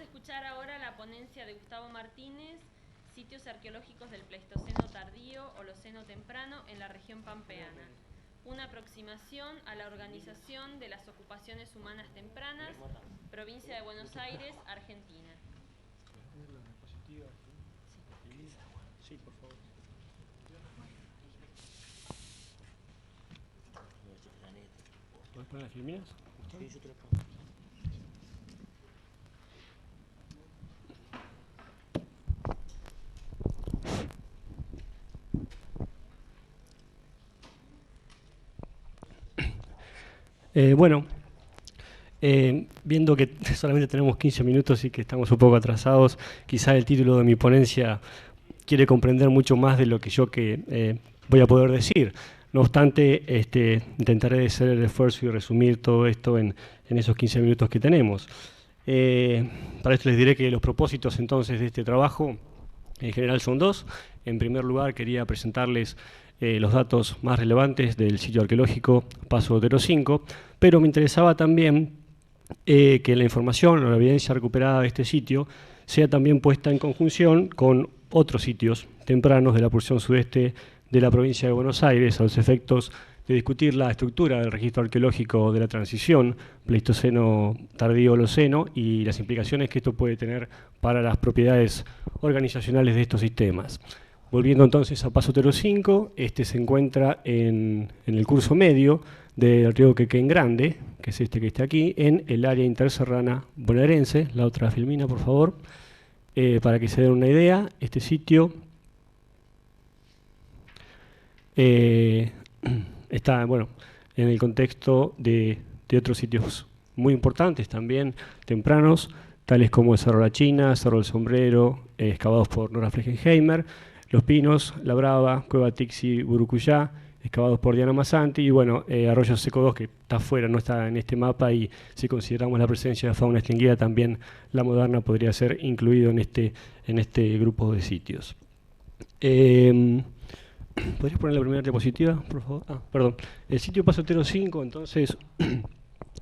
escuchar ahora la ponencia de Gustavo Martínez, Sitios arqueológicos del Pleistoceno tardío, Holoceno temprano en la región pampeana. Una aproximación a la organización de las ocupaciones humanas tempranas, provincia de Buenos Aires, Argentina. Sí, por favor. ¿Puedes poner las filminas? Sí, yo te las pongo. Viendo que solamente tenemos 15 minutos y que estamos un poco atrasados, quizá el título de mi ponencia quiere comprender mucho más de lo que yo voy a poder decir. No obstante, intentaré hacer el esfuerzo y resumir todo esto en esos 15 minutos que tenemos. Para esto les diré que los propósitos entonces de este trabajo en general son dos. En primer lugar, quería presentarles los datos más relevantes del sitio arqueológico Paso Otero 5, pero me interesaba también que la información o la evidencia recuperada de este sitio sea también puesta en conjunción con otros sitios tempranos de la porción sudeste de la provincia de Buenos Aires, a los efectos de discutir la estructura del registro arqueológico de la transición Pleistoceno tardío-Holoceno y las implicaciones que esto puede tener para las propiedades organizacionales de estos sistemas. Volviendo entonces a Paso Otero 5, este se encuentra en el curso medio del río Quequén Grande, que es este que está aquí, en el área interserrana bonaerense. La otra filmina, por favor. Para que se den una idea, este sitio está, bueno, en el contexto de otros sitios muy importantes también, tempranos, tales como el Cerro La China, Cerro del Sombrero, excavados por Nora Fleckenheimer, Los Pinos, La Brava, Cueva Tixi, Burucuyá, excavados por Diana Massanti, y bueno, Arroyo Seco 2, que está afuera, no está en este mapa, y si consideramos la presencia de fauna extinguida, también la moderna podría ser incluido en este grupo de sitios. ¿Podrías poner la primera diapositiva, por favor? Perdón. El sitio Paso Otero 5, entonces,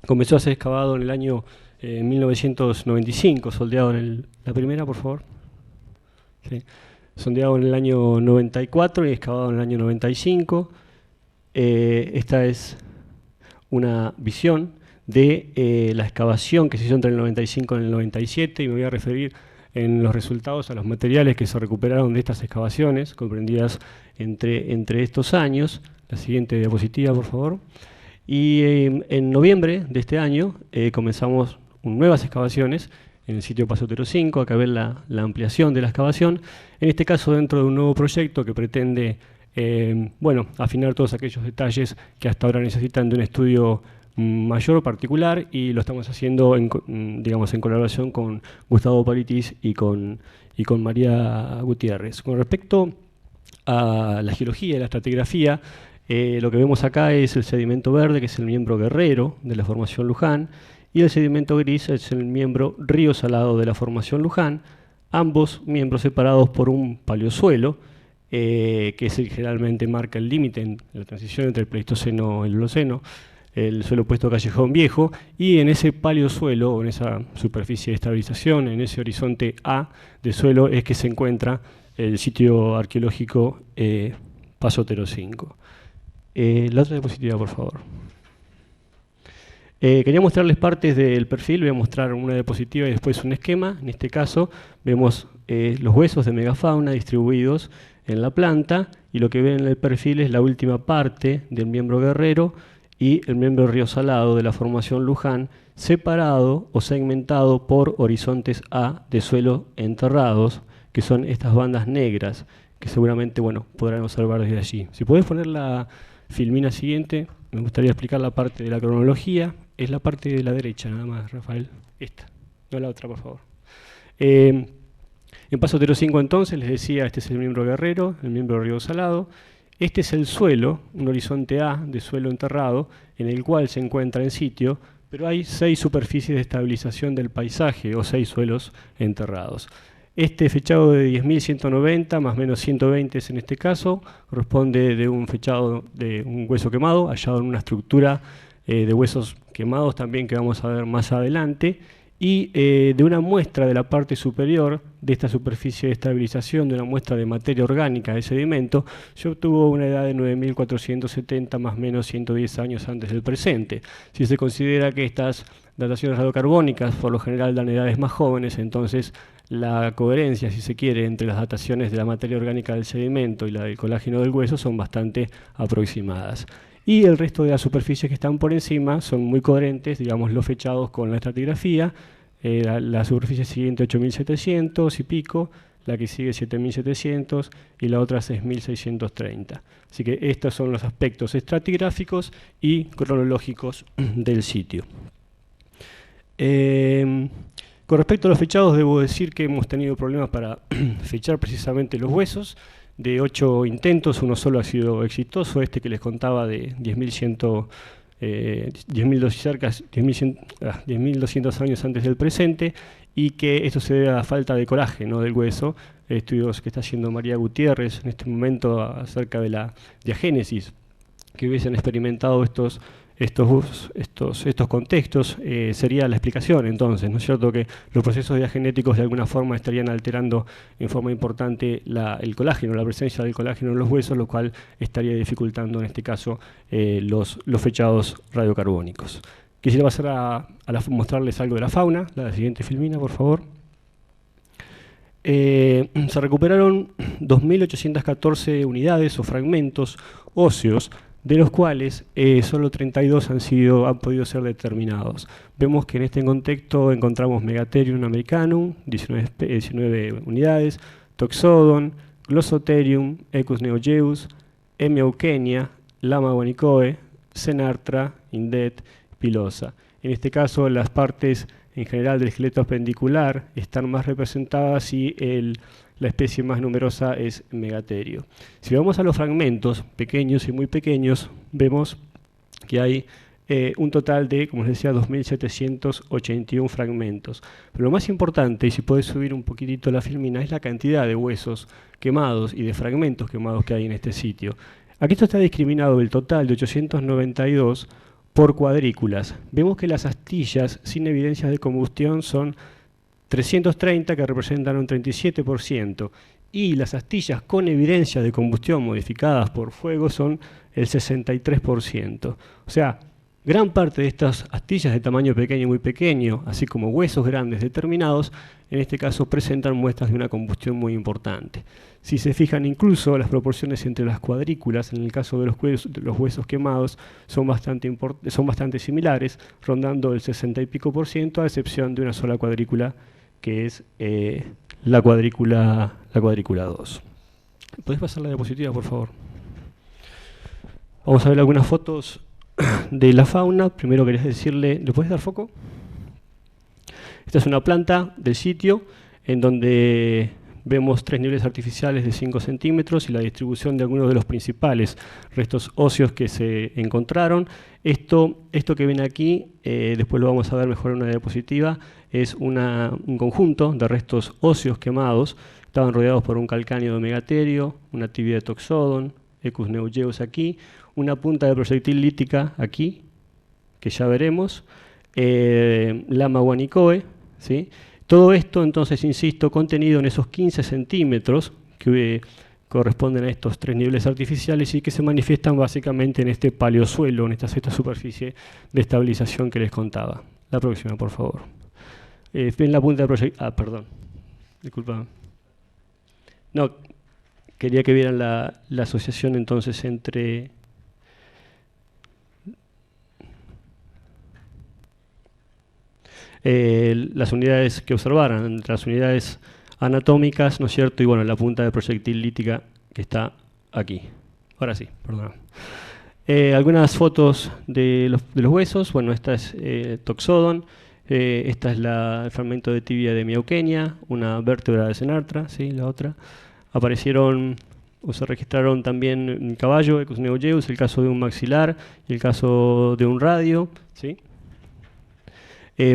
comenzó a ser excavado en el año 1995, sondeado en la primera, por favor. Sí. Sondeado en el año 94 y excavado en el año 95. Esta es una visión de la excavación que se hizo entre el 95 y el 97, y me voy a referir en los resultados a los materiales que se recuperaron de estas excavaciones, comprendidas entre estos años. La siguiente diapositiva, por favor. Y en noviembre de este año comenzamos nuevas excavaciones en el sitio Paso Otero 5. Acá ven la ampliación de la excavación, en este caso dentro de un nuevo proyecto que pretende afinar todos aquellos detalles que hasta ahora necesitan de un estudio mayor o particular, y lo estamos haciendo en colaboración con Gustavo Paritis y con María Gutiérrez. Con respecto a la geología y la estratigrafía, lo que vemos acá es el sedimento verde, que es el miembro guerrero de la formación Luján, y el sedimento gris es el miembro río salado de la formación Luján, ambos miembros separados por un paleosuelo, que es el que generalmente marca el límite en la transición entre el Pleistoceno y el Holoceno, el suelo opuesto Callejón Viejo, y en ese paleosuelo, o en esa superficie de estabilización, en ese horizonte A de suelo, es que se encuentra el sitio arqueológico Paso Otero 5. La otra diapositiva, por favor. Quería mostrarles partes del perfil. Voy a mostrar una diapositiva y después un esquema. En este caso vemos los huesos de megafauna distribuidos en la planta, y lo que ven en el perfil es la última parte del miembro guerrero y el miembro río salado de la formación Luján, separado o segmentado por horizontes A de suelo enterrados, que son estas bandas negras, que seguramente podrán observar desde allí. Si podés poner la filmina siguiente, me gustaría explicar la parte de la cronología. Es la parte de la derecha, nada más, Rafael. Esta, no la otra, por favor. En Paso Otero 5, entonces, les decía, este es el miembro guerrero, el miembro río salado. Este es el suelo, un horizonte A de suelo enterrado, en el cual se encuentra en sitio, pero hay 6 superficies de estabilización del paisaje, o 6 suelos enterrados. Este fechado de 10.190, más o menos 120 en este caso, corresponde de un fechado de un hueso quemado, hallado en una estructura de huesos quemados también, que vamos a ver más adelante, y de una muestra de la parte superior de esta superficie de estabilización, de una muestra de materia orgánica de sedimento, se obtuvo una edad de 9.470 más o menos 110 años antes del presente. Si se considera que estas dataciones radiocarbónicas por lo general dan edades más jóvenes, entonces la coherencia, si se quiere, entre las dataciones de la materia orgánica del sedimento y la del colágeno del hueso son bastante aproximadas. Y el resto de las superficies que están por encima son muy coherentes, digamos, los fechados con la estratigrafía. La superficie siguiente 8.700 y pico, la que sigue 7.700 y la otra 6.630. Así que estos son los aspectos estratigráficos y cronológicos del sitio. Con respecto a los fechados, debo decir que hemos tenido problemas para fechar precisamente los huesos. De 8 intentos, uno solo ha sido exitoso, este que les contaba de 10.200 años antes del presente, y que esto se debe a la falta de colágeno del hueso. Estudios que está haciendo María Gutiérrez en este momento acerca de la diagénesis, que hubiesen experimentado estos contextos, sería la explicación entonces, ¿no es cierto?, que los procesos diagenéticos de alguna forma estarían alterando en forma importante el colágeno, la presencia del colágeno en los huesos, lo cual estaría dificultando en este caso los fechados radiocarbónicos. Quisiera pasar a mostrarles algo de la fauna. La siguiente filmina, por favor. Se recuperaron 2.814 unidades o fragmentos óseos, de los cuales solo 32 han podido ser determinados. Vemos que en este contexto encontramos Megatherium americanum, 19 unidades, Toxodon, Glossotherium, Equus neogeus, M. eukenia, Lama guanicoe, Xenarthra, Indet, Pilosa. En este caso, las partes en general del esqueleto apendicular están más representadas y la especie más numerosa es Megatherio. Si vamos a los fragmentos pequeños y muy pequeños, vemos que hay un total de, como les decía, 2.781 fragmentos. Pero lo más importante, y si puedes subir un poquitito la filmina, es la cantidad de huesos quemados y de fragmentos quemados que hay en este sitio. Aquí esto está discriminado el total de 892 por cuadrículas. Vemos que las astillas sin evidencias de combustión son 330, que representan un 37%, y las astillas con evidencia de combustión modificadas por fuego son el 63%. O sea, gran parte de estas astillas de tamaño pequeño y muy pequeño, así como huesos grandes determinados, en este caso presentan muestras de una combustión muy importante. Si se fijan, incluso las proporciones entre las cuadrículas, en el caso de los huesos quemados, son bastante similares, rondando el 60 y pico %, a excepción de una sola cuadrícula, que es la cuadrícula 2. ¿Podés pasar la diapositiva, por favor? Vamos a ver algunas fotos de la fauna. Primero quería decirle, ¿le puedes dar foco? Esta es una planta del sitio en donde vemos 3 niveles artificiales de 5 centímetros y la distribución de algunos de los principales restos óseos que se encontraron. Esto que ven aquí, después lo vamos a ver mejor en una diapositiva, es un conjunto de restos óseos quemados. Estaban rodeados por un calcáneo de Megatherio, una tibia de Toxodon, Equus neogeus aquí, una punta de proyectil lítica aquí, que ya veremos, Lama guanicoe, ¿sí? Todo esto, entonces, insisto, contenido en esos 15 centímetros que corresponden a estos 3 niveles artificiales y que se manifiestan básicamente en este paleosuelo, en esta superficie de estabilización que les contaba. La próxima, por favor. Ven la punta de proyectil. Perdón. Disculpa. No, quería que vieran la asociación entonces entre las unidades que observaran, entre las unidades anatómicas, ¿no es cierto? Y bueno, la punta de proyectil lítica que está aquí. Ahora sí, perdón. Algunas fotos de los huesos. Bueno, esta es Toxodon. Esta es el fragmento de tibia de Miauquenia, una vértebra de Xenarthra, ¿sí? La otra. Aparecieron o se registraron también en caballo, Equus neogeus, el caso de un maxilar y el caso de un radio, ¿sí?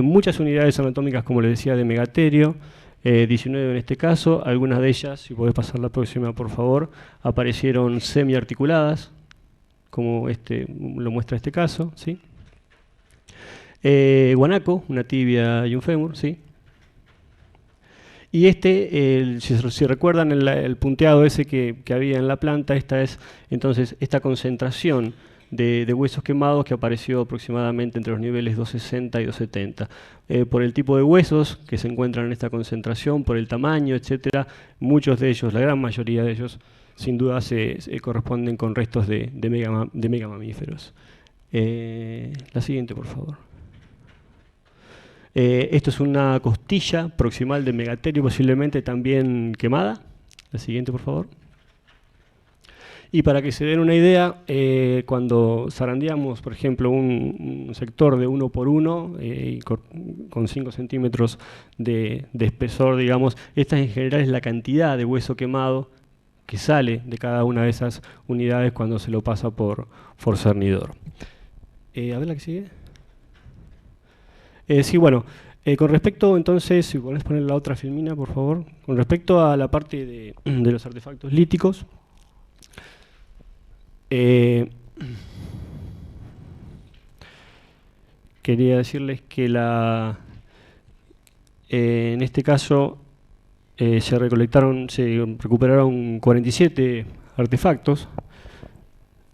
Muchas unidades anatómicas, como les decía, de Megatherio, 19 en este caso. Algunas de ellas, si podés pasar la próxima por favor, aparecieron semiarticuladas, como lo muestra este caso, ¿sí? Guanaco, una tibia y un fémur, ¿sí? Y si recuerdan el punteado ese que había en la planta, esta es entonces esta concentración de huesos quemados que apareció aproximadamente entre los niveles 260 y 270. Por el tipo de huesos que se encuentran en esta concentración, por el tamaño, etcétera, muchos de ellos, la gran mayoría de ellos, sin duda se corresponden con restos de megamamíferos. La siguiente, por favor. Esto es una costilla proximal de megaterio, posiblemente también quemada. La siguiente, por favor. Y para que se den una idea, cuando zarandeamos, por ejemplo, un sector de 1 por 1 con 5 centímetros de espesor, digamos, esta en general es la cantidad de hueso quemado que sale de cada una de esas unidades cuando se lo pasa por cernidor. A ver la que sigue. Sí, bueno, con respecto entonces, si podés poner la otra filmina, por favor, con respecto a la parte de los artefactos líticos, quería decirles que en este caso se recuperaron 47 artefactos,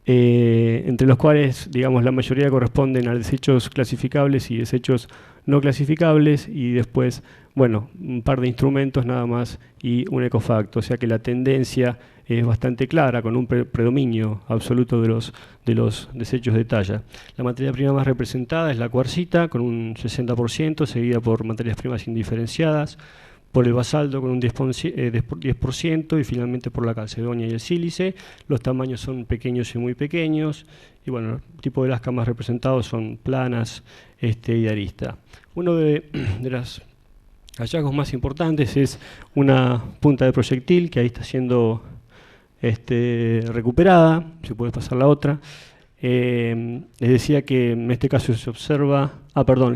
entre los cuales, digamos, la mayoría corresponden a desechos clasificables y desechos no clasificables, y después, bueno, un par de instrumentos nada más y un ecofacto, o sea que la tendencia es bastante clara, con un predominio absoluto de los desechos de talla. La materia prima más representada es la cuarcita, con un 60%, seguida por materias primas indiferenciadas, por el basalto con un 10% y finalmente por la calcedonia y el sílice. Los tamaños son pequeños y muy pequeños, y bueno, el tipo de lasca más representados son planas y arista. Uno de los hallazgos más importantes es una punta de proyectil que ahí está siendo recuperada. Si puedes pasar la otra. Les decía que en este caso se observa,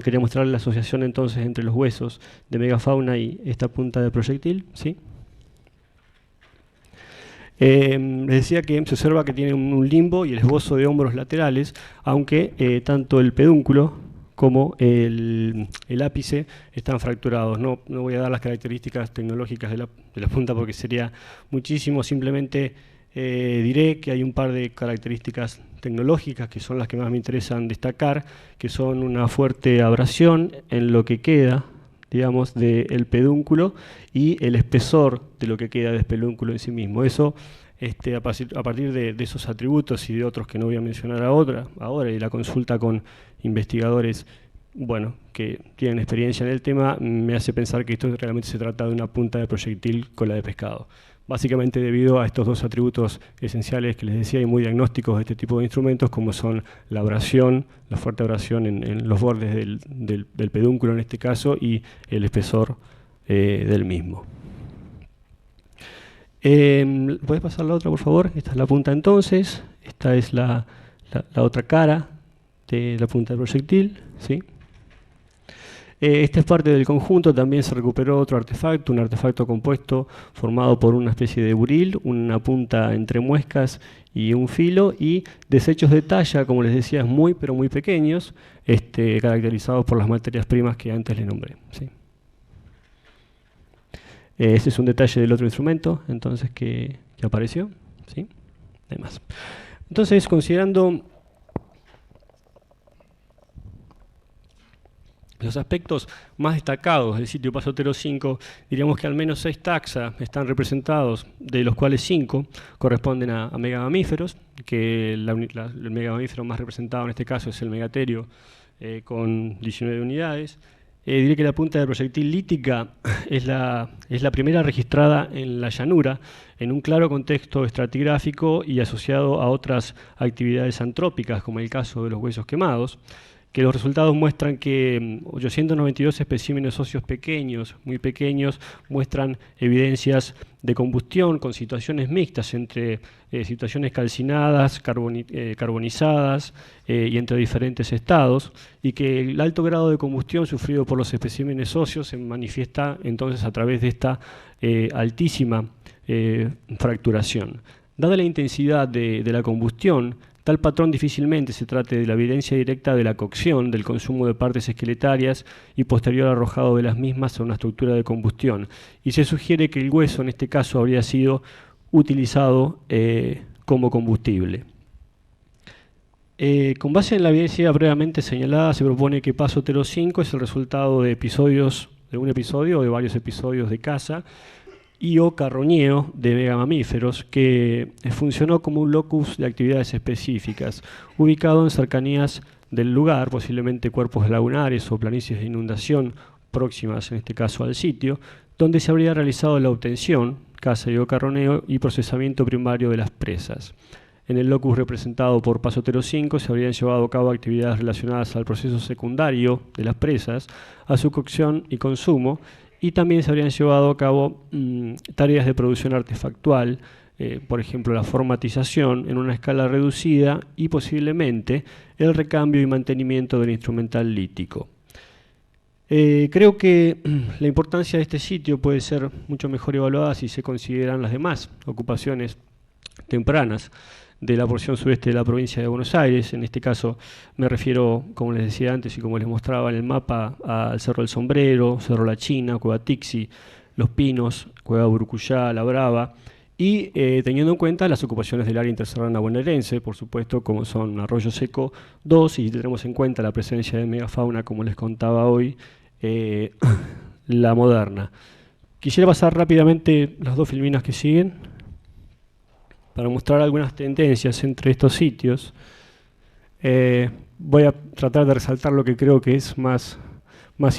quería mostrarles la asociación entonces entre los huesos de megafauna y esta punta de proyectil, ¿sí? Les decía que se observa que tiene un limbo y el esbozo de hombros laterales, aunque tanto el pedúnculo como el ápice están fracturados. No voy a dar las características tecnológicas de la punta porque sería muchísimo, simplemente diré que hay un par de características tecnológicas que son las que más me interesan destacar, que son una fuerte abrasión en lo que queda, digamos, del pedúnculo y el espesor de lo que queda del pedúnculo en sí mismo. Eso, a partir de esos atributos y de otros que no voy a mencionar ahora, y la consulta con investigadores, bueno, que tienen experiencia en el tema, me hace pensar que esto realmente se trata de una punta de proyectil cola de pescado. Básicamente debido a estos dos atributos esenciales que les decía y muy diagnósticos de este tipo de instrumentos, como son la abrasión, la fuerte abrasión en los bordes del pedúnculo en este caso, y el espesor del mismo. ¿Puedes pasar la otra, por favor? Esta es la punta entonces, esta es la otra cara de la punta del proyectil, ¿sí? Esta es parte del conjunto. También se recuperó otro artefacto, un artefacto compuesto formado por una especie de buril, una punta entre muescas y un filo, y desechos de talla, como les decía, muy pero muy pequeños, caracterizados por las materias primas que antes les nombré, ¿sí? Este es un detalle del otro instrumento entonces que apareció, ¿sí? Además. Entonces, considerando los aspectos más destacados del sitio Paso Otero 5, diríamos que al menos 6 taxa están representados, de los cuales 5 corresponden a megamamíferos, que el megamamífero más representado en este caso es el megaterio, con 19 unidades. Diré que la punta de proyectil lítica es la primera registrada en la llanura, en un claro contexto estratigráfico y asociado a otras actividades antrópicas, como el caso de los huesos quemados, que los resultados muestran que 892 especímenes óseos pequeños, muy pequeños, muestran evidencias de combustión con situaciones mixtas entre situaciones calcinadas, carbonizadas y entre diferentes estados, y que el alto grado de combustión sufrido por los especímenes óseos se manifiesta entonces a través de esta altísima fracturación. Dada la intensidad de la combustión, tal patrón difícilmente se trate de la evidencia directa de la cocción, del consumo de partes esqueletarias y posterior arrojado de las mismas a una estructura de combustión. Y se sugiere que el hueso, en este caso, habría sido utilizado como combustible. Con base en la evidencia previamente señalada, se propone que paso Otero 5 es el resultado de un episodio o de varios episodios de caza y o carroñeo de megamamíferos que funcionó como un locus de actividades específicas, ubicado en cercanías del lugar, posiblemente cuerpos lagunares o planicies de inundación próximas, en este caso al sitio, donde se habría realizado la obtención, caza y o carroneo y procesamiento primario de las presas. En el locus representado por paso Otero 5 se habrían llevado a cabo actividades relacionadas al proceso secundario de las presas, a su cocción y consumo, y también se habrían llevado a cabo tareas de producción artefactual, por ejemplo la formatización en una escala reducida y posiblemente el recambio y mantenimiento del instrumental lítico. Creo que la importancia de este sitio puede ser mucho mejor evaluada si se consideran las demás ocupaciones tempranas de la porción sureste de la provincia de Buenos Aires. En este caso me refiero, como les decía antes y como les mostraba en el mapa, al Cerro del Sombrero, Cerro La China, Cueva Tixi, Los Pinos, Cueva Burucuyá, La Brava, y teniendo en cuenta las ocupaciones del área interserrana bonaerense, por supuesto, como son Arroyo Seco 2, y si tenemos en cuenta la presencia de megafauna, como les contaba hoy, la Moderna. Quisiera pasar rápidamente las dos filminas que siguen para mostrar algunas tendencias entre estos sitios. Voy a tratar de resaltar lo que creo que es más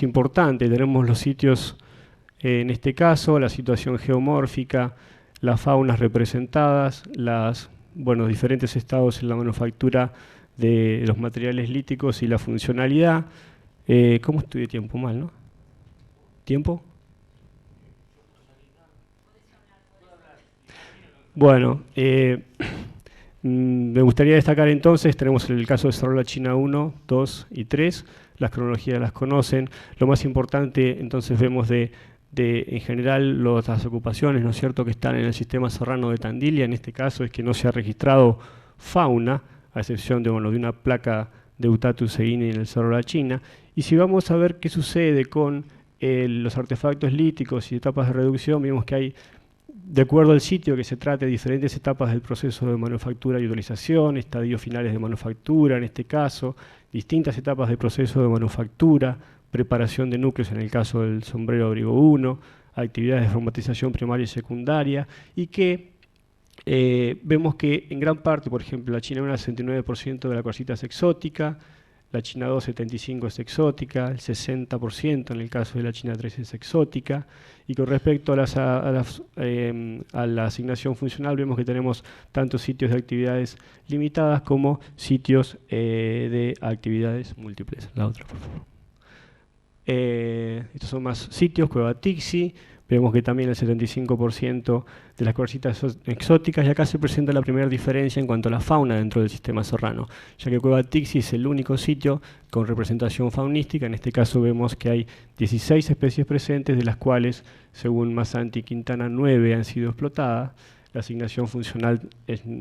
importante. Tenemos los sitios, en este caso, la situación geomórfica, las faunas representadas, los diferentes estados en la manufactura de los materiales líticos y la funcionalidad. ¿Cómo estoy de tiempo? Mal, ¿no? ¿Tiempo? Bueno, me gustaría destacar entonces, tenemos el caso de Cerro La China 1, 2 y 3, las cronologías las conocen. Lo más importante, entonces, vemos en general las ocupaciones, ¿no es cierto?, que están en el sistema serrano de Tandilia. En este caso es que no se ha registrado fauna, a excepción de una placa de Eutatus seguini en el Cerro La China. Y si vamos a ver qué sucede con los artefactos líticos y etapas de reducción, vemos que hay, de acuerdo al sitio que se trate, diferentes etapas del proceso de manufactura y utilización, estadios finales de manufactura en este caso, distintas etapas del proceso de manufactura, preparación de núcleos en el caso del sombrero abrigo 1, actividades de formatización primaria y secundaria, y que vemos que en gran parte, por ejemplo, la China 1 69% de la cuarcita es exótica, la China 2 75% es exótica, el 60% en el caso de la China 3 es exótica, y con respecto a la asignación funcional vemos que tenemos tanto sitios de actividades limitadas como sitios de actividades múltiples. La otra, por favor. Estos son más sitios, Cueva Tixi, vemos que también el 75% de las cuarcitas son exóticas, y acá se presenta la primera diferencia en cuanto a la fauna dentro del sistema serrano, ya que Cueva Tixi es el único sitio con representación faunística. En este caso vemos que hay 16 especies presentes, de las cuales, según Massanti y Quintana, 9 han sido explotadas. La asignación funcional es un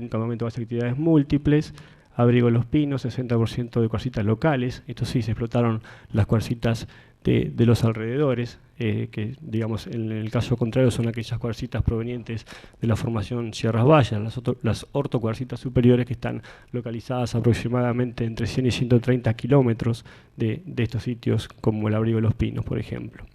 campamento base de actividades múltiples. Abrigo Los Pinos, 60% de cuarcitas locales. Esto sí, se explotaron las cuarcitas de los alrededores, que digamos en el caso contrario son aquellas cuarcitas provenientes de la formación Sierras Bayas, las ortocuarcitas superiores, que están localizadas aproximadamente entre 100 y 130 kilómetros de estos sitios, como el Abrigo de Los Pinos, por ejemplo.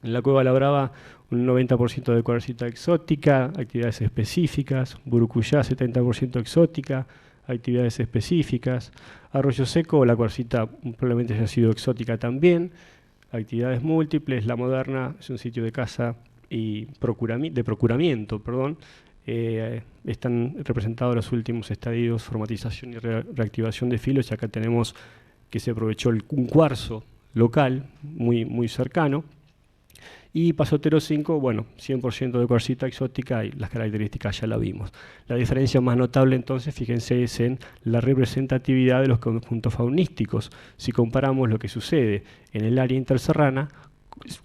En la Cueva La Brava, un 90% de cuarcita exótica, actividades específicas. Burucuyá, 70% exótica, actividades específicas. Arroyo Seco, la cuarcita probablemente haya sido exótica también, actividades múltiples. La Moderna es un sitio de caza y de procuramiento, perdón. Están representados los últimos estadios, formatización y reactivación de filos, y acá tenemos que se aprovechó un cuarzo local muy cercano. Y paso Otero 5, 100% de cuarcita exótica, y las características ya la vimos. La diferencia más notable entonces, fíjense, es en la representatividad de los conjuntos faunísticos. Si comparamos lo que sucede en el área interserrana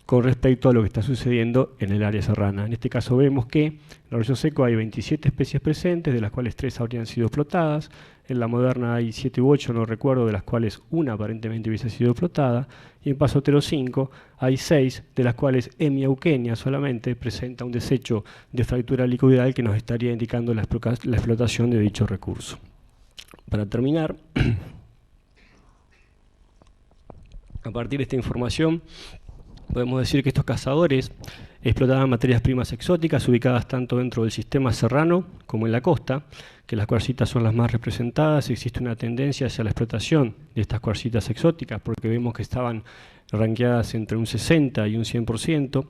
con respecto a lo que está sucediendo en el área serrana. En este caso vemos que en Arroyo Seco hay 27 especies presentes, de las cuales 3 habrían sido explotadas. En la Moderna hay 7 u 8, no recuerdo, de las cuales una aparentemente hubiese sido explotada. Y en Paso Otero 5 hay 6, de las cuales Hemia eukenia solamente presenta un desecho de fractura licoidal que nos estaría indicando la explotación de dicho recurso. Para terminar, a partir de esta información, podemos decir que estos cazadores explotaban materias primas exóticas ubicadas tanto dentro del sistema serrano como en la costa, que las cuarcitas son las más representadas. Existe una tendencia hacia la explotación de estas cuarcitas exóticas porque vemos que estaban ranqueadas entre un 60 y un 100%,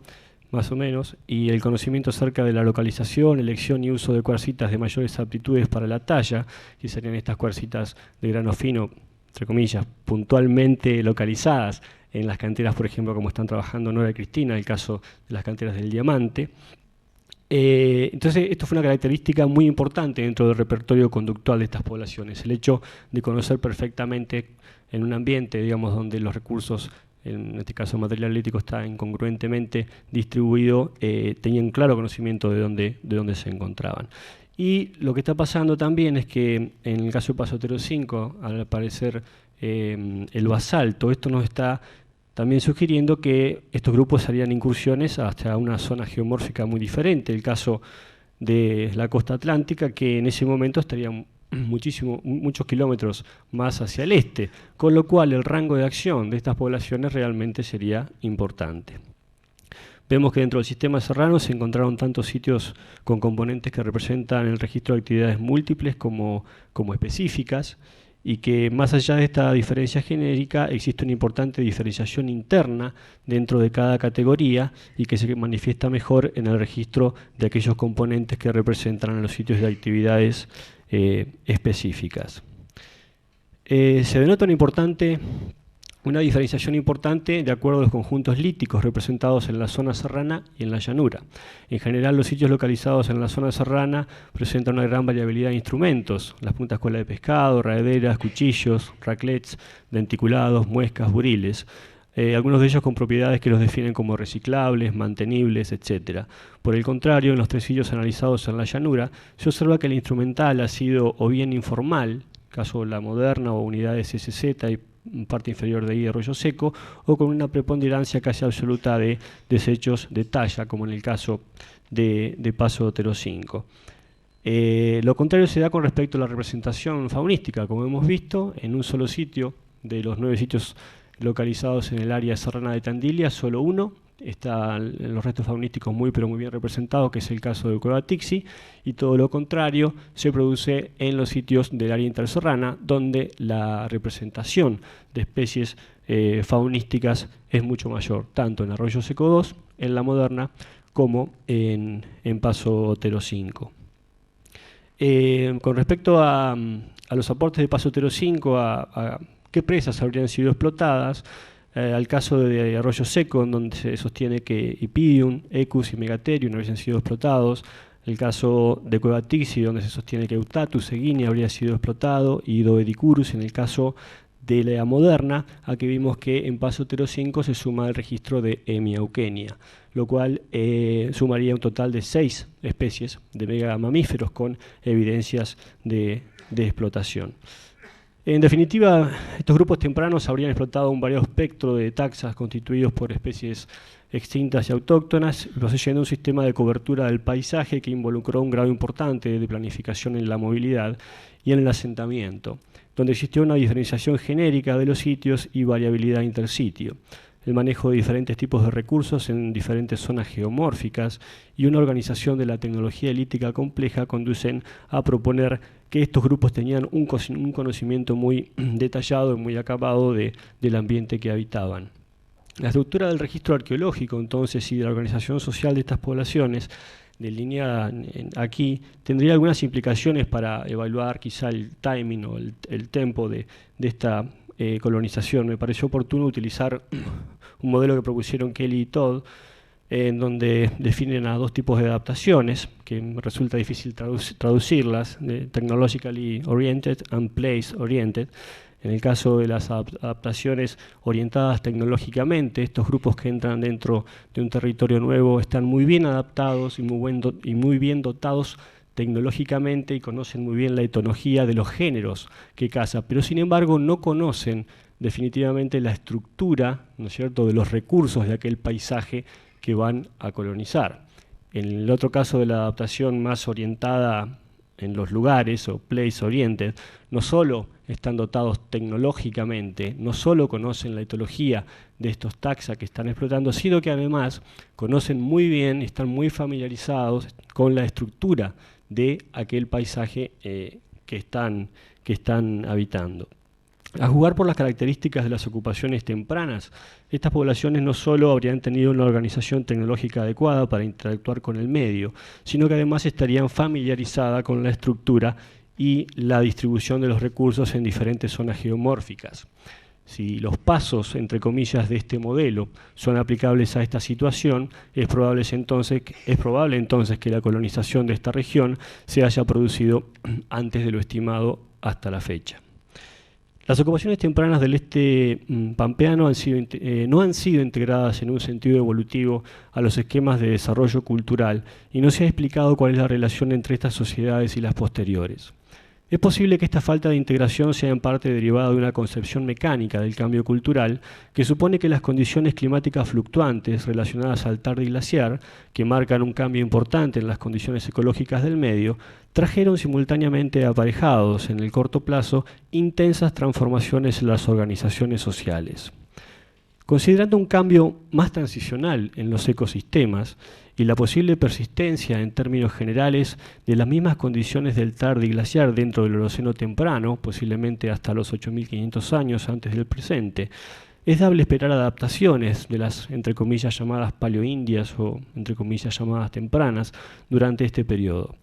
más o menos, y el conocimiento acerca de la localización, elección y uso de cuarcitas de mayores aptitudes para la talla, que serían estas cuarcitas de grano fino, entre comillas, puntualmente localizadas en las canteras, por ejemplo, como están trabajando Nora y Cristina, el caso de las canteras del diamante. Entonces, esto fue una característica muy importante dentro del repertorio conductual de estas poblaciones, el hecho de conocer perfectamente en un ambiente, digamos, donde los recursos, en este caso el material lítico, está incongruentemente distribuido, tenían claro conocimiento de dónde se encontraban. Y lo que está pasando también es que en el caso de Paso Otero 5, al aparecer el basalto, esto nos está también sugiriendo que estos grupos harían incursiones hasta una zona geomórfica muy diferente. El caso de la costa atlántica, que en ese momento estaría muchos kilómetros más hacia el este, con lo cual el rango de acción de estas poblaciones realmente sería importante. Vemos que dentro del sistema serrano se encontraron tantos sitios con componentes que representan el registro de actividades múltiples como específicas, y que más allá de esta diferencia genérica existe una importante diferenciación interna dentro de cada categoría y que se manifiesta mejor en el registro de aquellos componentes que representan a los sitios de actividades específicas. Se denota una diferenciación importante de acuerdo a los conjuntos líticos representados en la zona serrana y en la llanura. En general, los sitios localizados en la zona serrana presentan una gran variabilidad de instrumentos: las puntas cola de pescado, raederas, cuchillos, raclets, denticulados, muescas, buriles. Algunos de ellos con propiedades que los definen como reciclables, mantenibles, etc. Por el contrario, en los 3 sitios analizados en la llanura, se observa que el instrumental ha sido o bien informal, caso la Moderna o unidades SZ y parte inferior de ahí de Arroyo Seco, o con una preponderancia casi absoluta de desechos de talla, como en el caso de Paso Otero 5. Lo contrario se da con respecto a la representación faunística. Como hemos visto, en un solo sitio de los 9 sitios localizados en el área serrana de Tandilia, solo uno están los restos faunísticos muy bien representados, que es el caso de Cueva Tixi, y todo lo contrario se produce en los sitios del área interserrana, donde la representación de especies faunísticas es mucho mayor, tanto en Arroyo Seco 2, en la Moderna, como en Paso Otero 5. Con respecto a los aportes de Paso Otero 5, a qué presas habrían sido explotadas, al caso de Arroyo Seco, en donde se sostiene que Ipidium, Ecus y Megatherium habrían sido explotados; el caso de Cueva Tixi, donde se sostiene que Eutatus eguini habría sido explotado, y Doedicurus. En el caso de la Moderna, aquí vimos que en Paso Otero 5 se suma el registro de Hemia eukenia, lo cual sumaría un total de 6 especies de megamamíferos con evidencias de explotación. En definitiva, estos grupos tempranos habrían explotado un variado espectro de taxas constituidos por especies extintas y autóctonas, poseyendo un sistema de cobertura del paisaje que involucró un grado importante de planificación en la movilidad y en el asentamiento, donde existió una diferenciación genérica de los sitios y variabilidad intersitio, el manejo de diferentes tipos de recursos en diferentes zonas geomórficas y una organización de la tecnología lítica compleja conducen a proponer que estos grupos tenían un conocimiento muy detallado y muy acabado del ambiente que habitaban. La estructura del registro arqueológico, entonces, y de la organización social de estas poblaciones, delineada aquí, tendría algunas implicaciones para evaluar quizá el timing o el tempo de esta colonización. Me pareció oportuno utilizar un modelo que propusieron Kelly y Todd, en donde definen a 2 tipos de adaptaciones, que me resulta difícil traducirlas, technologically oriented and place oriented, En el caso de las adaptaciones orientadas tecnológicamente, estos grupos que entran dentro de un territorio nuevo están muy bien adaptados y muy bien dotados tecnológicamente y conocen muy bien la etología de los géneros que cazan, pero sin embargo no conocen definitivamente la estructura, ¿no es cierto?, de los recursos de aquel paisaje que van a colonizar. En el otro caso de la adaptación más orientada en los lugares o place oriented, no solo están dotados tecnológicamente, no solo conocen la etología de estos taxa que están explotando, sino que además conocen muy bien, están muy familiarizados con la estructura de aquel paisaje que están habitando. A jugar por las características de las ocupaciones tempranas, estas poblaciones no solo habrían tenido una organización tecnológica adecuada para interactuar con el medio, sino que además estarían familiarizadas con la estructura y la distribución de los recursos en diferentes zonas geomórficas. Si los pasos, entre comillas, de este modelo son aplicables a esta situación, es probable entonces que la colonización de esta región se haya producido antes de lo estimado hasta la fecha. Las ocupaciones tempranas del este pampeano no han sido integradas en un sentido evolutivo a los esquemas de desarrollo cultural y no se ha explicado cuál es la relación entre estas sociedades y las posteriores. Es posible que esta falta de integración sea en parte derivada de una concepción mecánica del cambio cultural que supone que las condiciones climáticas fluctuantes relacionadas al tardoglaciar, que marcan un cambio importante en las condiciones ecológicas del medio, trajeron simultáneamente aparejados en el corto plazo intensas transformaciones en las organizaciones sociales. Considerando un cambio más transicional en los ecosistemas y la posible persistencia en términos generales de las mismas condiciones del tardoglaciar dentro del Holoceno temprano, posiblemente hasta los 8.500 años antes del presente, es dable esperar adaptaciones de las, entre comillas, llamadas paleoindias o, entre comillas, llamadas tempranas durante este periodo.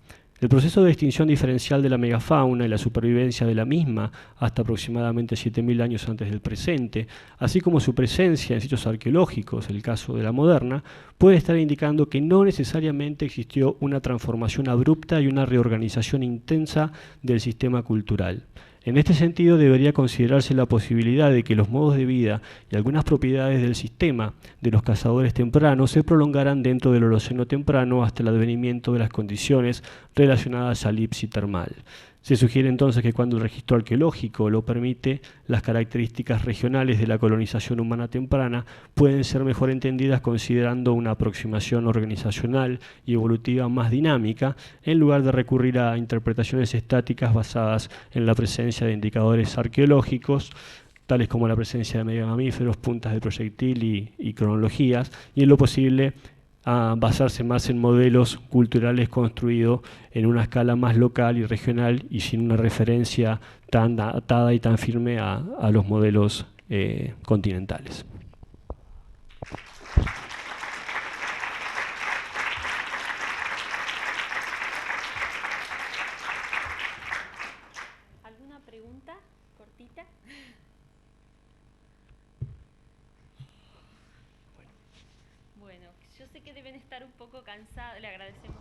El proceso de extinción diferencial de la megafauna y la supervivencia de la misma hasta aproximadamente 7.000 años antes del presente, así como su presencia en sitios arqueológicos, el caso de la Moderna, puede estar indicando que no necesariamente existió una transformación abrupta y una reorganización intensa del sistema cultural. En este sentido, debería considerarse la posibilidad de que los modos de vida y algunas propiedades del sistema de los cazadores tempranos se prolongaran dentro del Holoceno temprano hasta el advenimiento de las condiciones relacionadas al IPSI termal. Se sugiere entonces que cuando el registro arqueológico lo permite, las características regionales de la colonización humana temprana pueden ser mejor entendidas considerando una aproximación organizacional y evolutiva más dinámica, en lugar de recurrir a interpretaciones estáticas basadas en la presencia de indicadores arqueológicos, tales como la presencia de megamamíferos, puntas de proyectil y cronologías, y en lo posible a basarse más en modelos culturales construidos en una escala más local y regional y sin una referencia tan atada y tan firme a los modelos continentales. ¿Alguna pregunta cortita? Bueno, yo sé que deben estar un poco cansados, le agradecemos.